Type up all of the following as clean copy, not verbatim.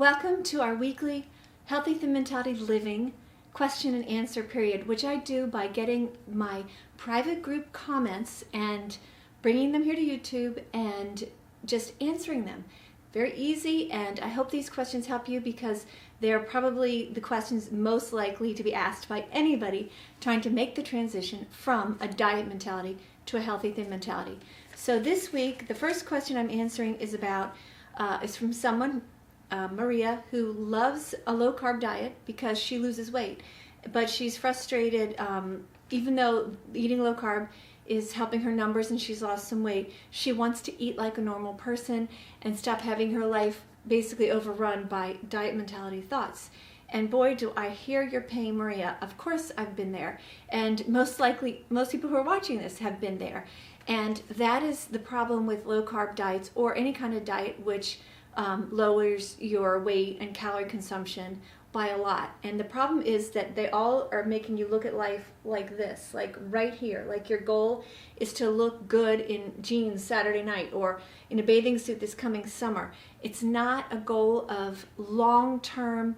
Welcome to our weekly Healthy Thin Mentality Living question and answer period, which I do by getting my private group comments and bringing them here to YouTube and just answering them. Very easy, and I hope these questions help you because they're probably the questions most likely to be asked by anybody trying to make the transition from a diet mentality to a healthy thin mentality. So this week, the first question I'm answering is from someone, Maria, who loves a low-carb diet because she loses weight, but she's frustrated. Even though eating low-carb is helping her numbers and she's lost some weight, she wants to eat like a normal person and stop having her life basically overrun by diet mentality thoughts. And boy, do I hear your pain, Maria. Of course I've been there. And most likely, most people who are watching this have been there. And that is the problem with low-carb diets or any kind of diet which lowers your weight and calorie consumption by a lot. And the problem is that they all are making you look at life like this, like right here. Like your goal is to look good in jeans Saturday night or in a bathing suit this coming summer. It's not a goal of long-term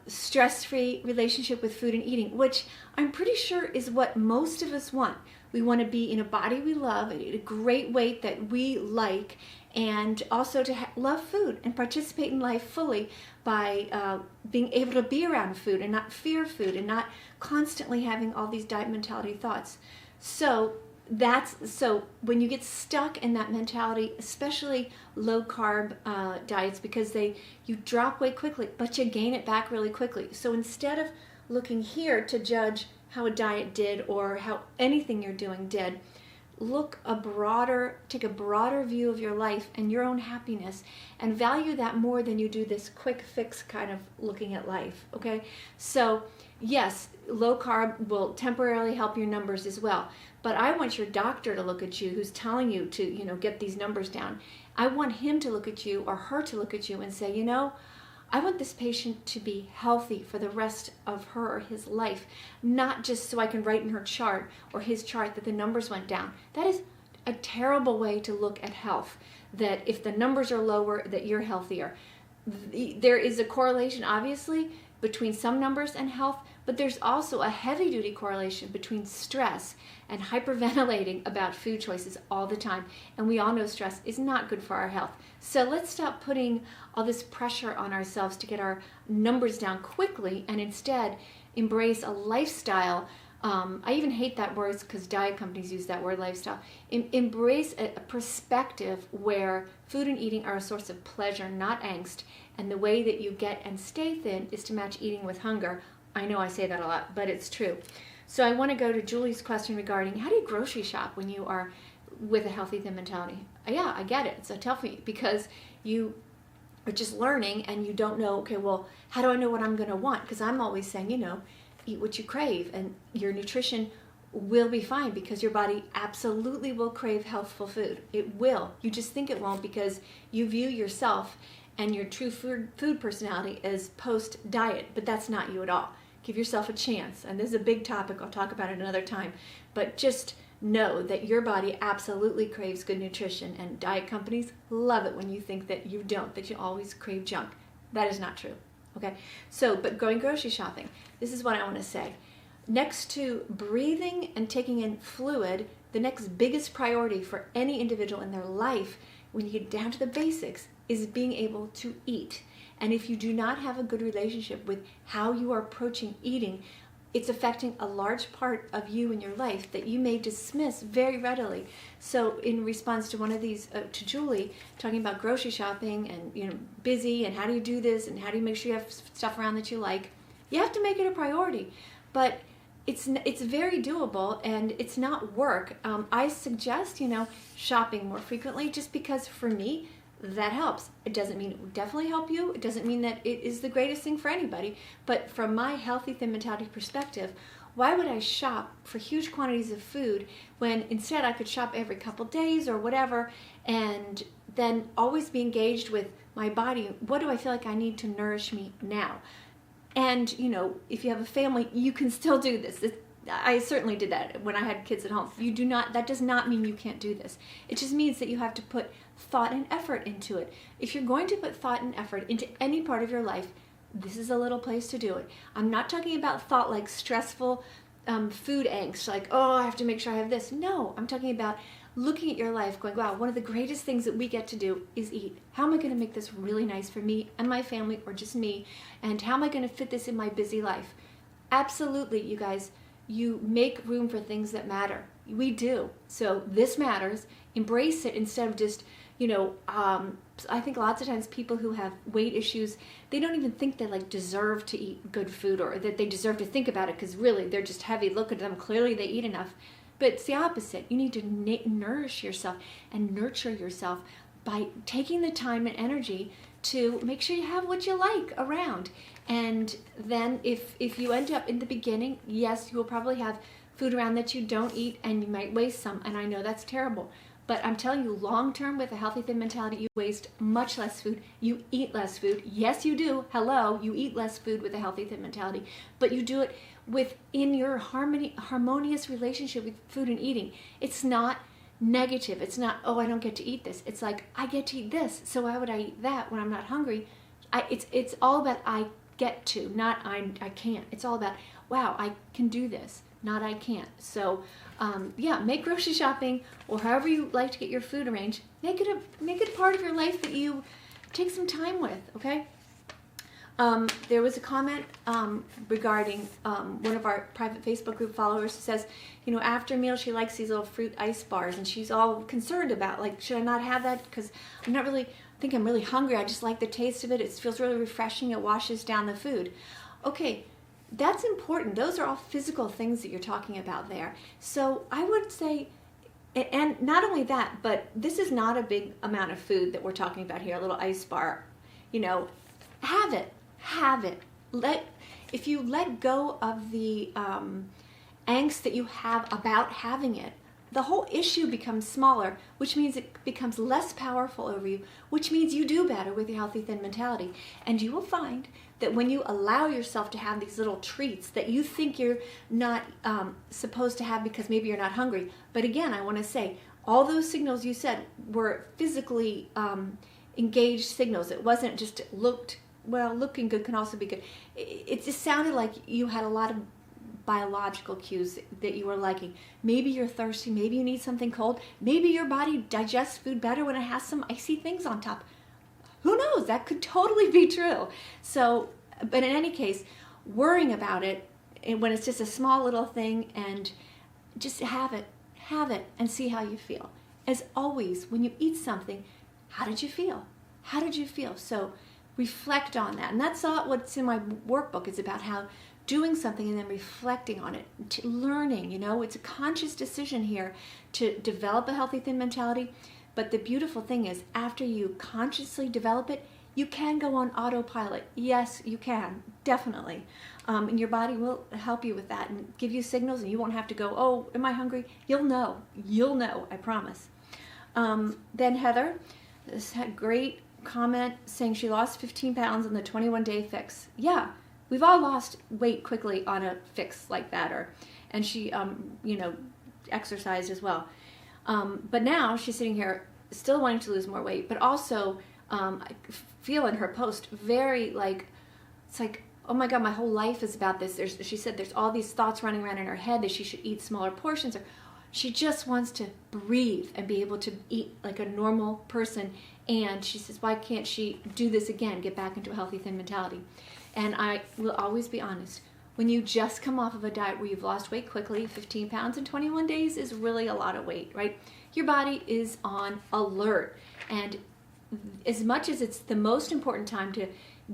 stress-free relationship with food and eating, which I'm pretty sure is what most of us want. We want to be in a body we love, at a great weight that we like, and also to love food and participate in life fully by being able to be around food and not fear food and not constantly having all these diet mentality thoughts. So when you get stuck in that mentality, especially low carb diets, because you drop weight quickly, but you gain it back really quickly. So instead of looking here to judge how a diet did or how anything you're doing did, take a broader view of your life and your own happiness and value that more than you do this quick fix kind of looking at life, okay? So yes, low carb will temporarily help your numbers as well, but I want your doctor to look at you who's telling you to, get these numbers down. I want him to look at you or her to look at you and say, I want this patient to be healthy for the rest of her or his life, not just so I can write in her chart or his chart that the numbers went down. That is a terrible way to look at health, that if the numbers are lower, that you're healthier. There is a correlation, obviously, between some numbers and health, but there's also a heavy-duty correlation between stress and hyperventilating about food choices all the time. And we all know stress is not good for our health. So let's stop putting all this pressure on ourselves to get our numbers down quickly and instead embrace a lifestyle. I even hate that word because diet companies use that word, lifestyle. Embrace a perspective where food and eating are a source of pleasure, not angst. And the way that you get and stay thin is to match eating with hunger. I know I say that a lot, but it's true. So I want to go to Julie's question regarding how do you grocery shop when you are with a healthy thin mentality? Yeah, I get it. So tell me, because you are just learning and you don't know, okay, well, how do I know what I'm going to want? Because I'm always saying, eat what you crave and your nutrition will be fine because your body absolutely will crave healthful food. It will. You just think it won't because you view yourself and your true food personality as post-diet, but that's not you at all. Give yourself a chance. And this is a big topic. I'll talk about it another time. But just know that your body absolutely craves good nutrition, and diet companies love it when you think that you don't, that you always crave junk. That is not true. Okay? So, but going grocery shopping, this is what I want to say. Next to breathing and taking in fluid, the next biggest priority for any individual in their life, when you get down to the basics, is being able to eat. And if you do not have a good relationship with how you are approaching eating, it's affecting a large part of you in your life that you may dismiss very readily. So in response to one of these, to Julie, talking about grocery shopping and busy and how do you do this and how do you make sure you have stuff around that you like, you have to make it a priority. But it's very doable and it's not work. I suggest, shopping more frequently just because for me, that helps. It doesn't mean it will definitely help you. It doesn't mean that it is the greatest thing for anybody. But from my healthy thin mentality perspective, why would I shop for huge quantities of food when instead I could shop every couple days or whatever and then always be engaged with my body? What do I feel like I need to nourish me now? And, if you have a family, you can still do this. I certainly did that when I had kids at home. That does not mean you can't do this. It just means that you have to put thought and effort into it. If you're going to put thought and effort into any part of your life, this is a little place to do it. I'm not talking about thought like stressful food angst, like, oh, I have to make sure I have this. No, I'm talking about looking at your life going, wow, one of the greatest things that we get to do is eat. How am I going to make this really nice for me and my family, or just me? And how am I going to fit this in my busy life? Absolutely, you guys, you make room for things that matter. We do. So this matters. Embrace it instead of just, I think lots of times people who have weight issues, they don't even think they like deserve to eat good food, or that they deserve to think about it, because really they're just heavy. Look at them. Clearly they eat enough. But it's the opposite. You need to nourish yourself and nurture yourself by taking the time and energy to make sure you have what you like around. And then if you end up in the beginning, yes, you will probably have food around that you don't eat, and you might waste some. And I know that's terrible. But I'm telling you, long term, with a healthy, thin mentality, you waste much less food. You eat less food. Yes, you do. Hello, you eat less food with a healthy, thin mentality. But you do it within your harmonious relationship with food and eating. It's not negative. It's not, oh, I don't get to eat this. It's like, I get to eat this, so why would I eat that when I'm not hungry? It's all about I get to, not I can't. It's all about, wow, I can do this, not I can't. So make grocery shopping, or however you like to get your food arranged, make it a part of your life that you take some time with, okay? There was a comment regarding one of our private Facebook group followers who says, after meal she likes these little fruit ice bars, and she's all concerned about, like, should I not have that because I'm really hungry. I just like the taste of it. It feels really refreshing. It washes down the food. Okay, that's important. Those are all physical things that you're talking about there. So I would say, and not only that, but this is not a big amount of food that we're talking about here, a little ice bar. Have it. If you let go of the angst that you have about having it, the whole issue becomes smaller, which means it becomes less powerful over you, which means you do better with your healthy, thin mentality. And you will find that when you allow yourself to have these little treats that you think you're not supposed to have because maybe you're not hungry. But again, I want to say, all those signals you said were physically engaged signals. It wasn't just looking good can also be good. It just sounded like you had a lot of biological cues that you were liking. Maybe you're thirsty, maybe you need something cold, maybe your body digests food better when it has some icy things on top. Who knows? That could totally be true. So, but in any case, worrying about it when it's just a small little thing, and just have it and see how you feel. As always, when you eat something, how did you feel? So reflect on that. And that's all what's in my workbook is about, how doing something and then reflecting on it, learning, it's a conscious decision here to develop a healthy, thin mentality. But the beautiful thing is, after you consciously develop it, you can go on autopilot. Yes, you can, definitely. And your body will help you with that and give you signals, and you won't have to go, oh, am I hungry? You'll know, I promise. Then Heather, this had great comment saying she lost 15 pounds on the 21-day fix. Yeah, we've all lost weight quickly on a fix like that, and she, exercised as well. But now she's sitting here still wanting to lose more weight, but also I feel in her post very it's like, oh my God, my whole life is about this. She said there's all these thoughts running around in her head that she should eat smaller portions, or she just wants to breathe and be able to eat like a normal person. And she says, why can't she do this again, get back into a healthy, thin mentality? And I will always be honest. When you just come off of a diet where you've lost weight quickly, 15 pounds in 21 days is really a lot of weight, right? Your body is on alert. And as much as it's the most important time to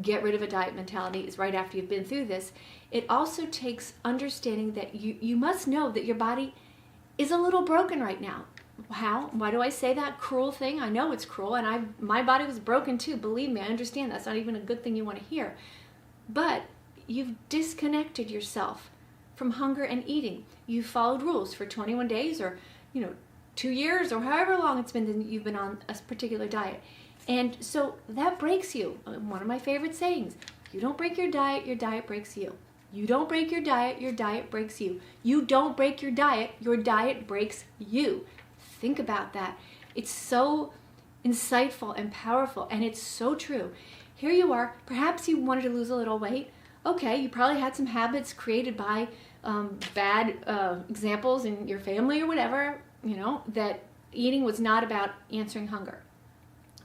get rid of a diet mentality is right after you've been through this, it also takes understanding that you must know that your body is a little broken right now. How? Why do I say that cruel thing? I know it's cruel, and my body was broken too. Believe me, I understand that's not even a good thing you want to hear. But you've disconnected yourself from hunger and eating. You've followed rules for 21 days or 2 years or however long it's been that you've been on a particular diet. And so that breaks you. One of my favorite sayings, you don't break your diet breaks you. You don't break your diet breaks you. You don't break your diet breaks you. Think about that. It's so insightful and powerful, and it's so true. Here you are, perhaps you wanted to lose a little weight. Okay, you probably had some habits created by bad examples in your family or whatever, that eating was not about answering hunger.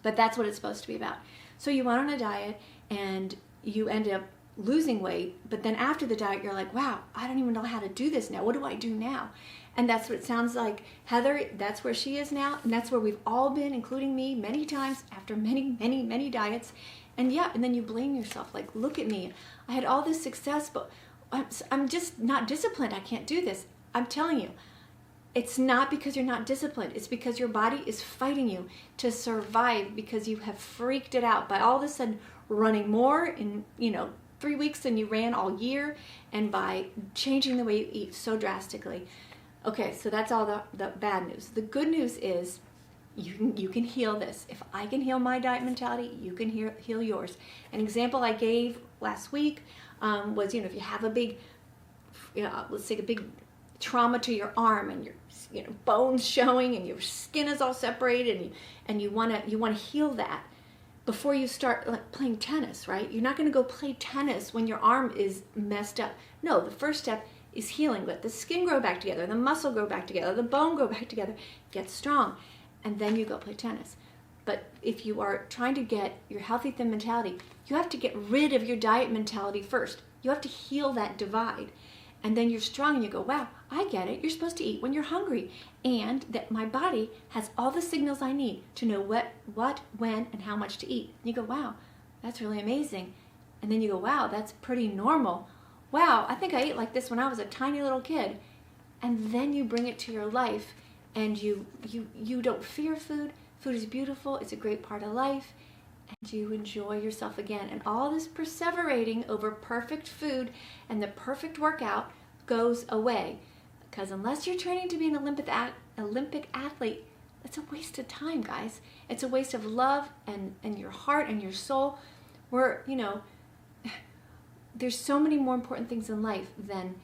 But that's what it's supposed to be about. So you went on a diet and you ended up losing weight, but then after the diet, you're like, wow, I don't even know how to do this now. What do I do now? And that's what it sounds like. Heather, that's where she is now, and that's where we've all been, including me, many times after many, many, many diets. And yeah, and then you blame yourself, like, look at me. I had all this success, but I'm just not disciplined. I can't do this. I'm telling you, it's not because you're not disciplined. It's because your body is fighting you to survive, because you have freaked it out by all of a sudden running more in, 3 weeks than you ran all year, and by changing the way you eat so drastically. Okay, so that's all the bad news. The good news is you can heal this. If I can heal my diet mentality, you can heal yours. An example I gave last week was, if you have a big, let's say a big trauma to your arm, and your bones showing and your skin is all separated, and you want to heal that before you start playing tennis, right? You're not going to go play tennis when your arm is messed up. No, the first step is healing. Let the skin grow back together, the muscle grow back together, the bone grow back together, get strong, and then you go play tennis. But if you are trying to get your healthy thin mentality, you have to get rid of your diet mentality first. You have to heal that divide. And then you're strong and you go, wow, I get it. You're supposed to eat when you're hungry. And that my body has all the signals I need to know what, when, and how much to eat. And you go, wow, that's really amazing. And then you go, wow, that's pretty normal. Wow, I think I ate like this when I was a tiny little kid. And then you bring it to your life, and you don't fear food. Food is beautiful. It's a great part of life. And you enjoy yourself again. And all this perseverating over perfect food and the perfect workout goes away. Because unless you're training to be an Olympic athlete, that's a waste of time, guys. It's a waste of love and your heart and your soul. There's so many more important things in life than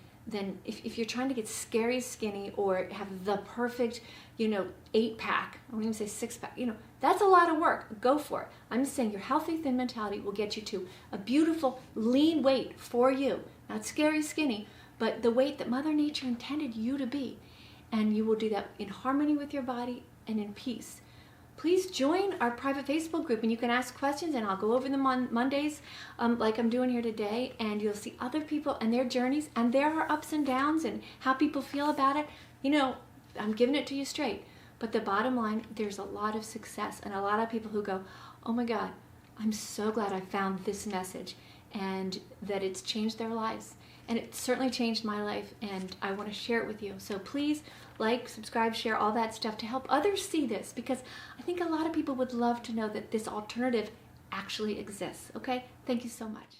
if you're trying to get scary skinny or have the perfect, 8-pack. I won't even say 6-pack. That's a lot of work. Go for it. I'm just saying your healthy thin mentality will get you to a beautiful lean weight for you. Not scary skinny, but the weight that Mother Nature intended you to be. And you will do that in harmony with your body and in peace. Please join our private Facebook group, and you can ask questions, and I'll go over them on Mondays like I'm doing here today, and you'll see other people and their journeys, and there are ups and downs and how people feel about it. I'm giving it to you straight. But the bottom line, there's a lot of success and a lot of people who go, oh my God, I'm so glad I found this message and that it's changed their lives. And it certainly changed my life, and I want to share it with you. So please like, subscribe, share, all that stuff to help others see this, because I think a lot of people would love to know that this alternative actually exists. Okay? Thank you so much.